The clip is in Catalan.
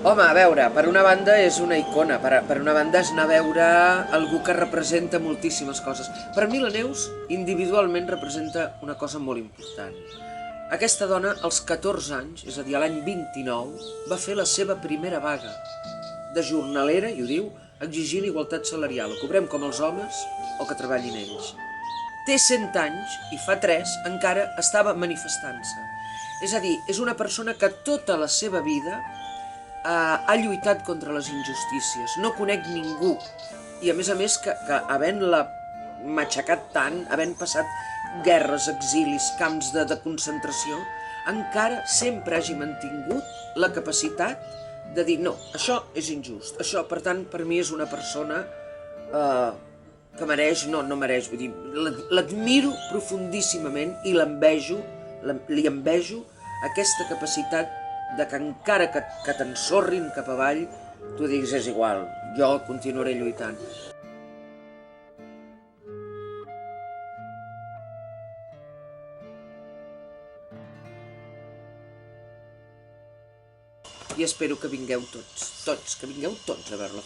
Home, a veure, per una banda és una icona, per una banda és anar a veure algú que representa moltíssimes coses. Per mi la Neus individualment representa una cosa molt important. Aquesta dona, als 14 anys, és a dir, a l'any 29, va fer la seva primera vaga de jornalera, i ho diu, exigint igualtat salarial. O cobrem com els homes o que treballin ells. Té 100 anys i fa 3 encara estava manifestant-se. És a dir, és una persona que tota la seva vida ha lluitat contra les injustícies. No conec ningú. I a més que havent-la matxacat tant, havent passat guerres, exilis, camps de concentració, encara sempre hagi mantingut la capacitat de dir no, això és injust. Això, per tant, per mi és una persona que mereix, no mereix, vull dir, l'admiro profundíssimament i li envejo aquesta capacitat de que encara que t'ensorrin cap avall, tu diguis és igual, jo continuaré lluitant. I espero que vingueu tots, que vingueu tots a veure-la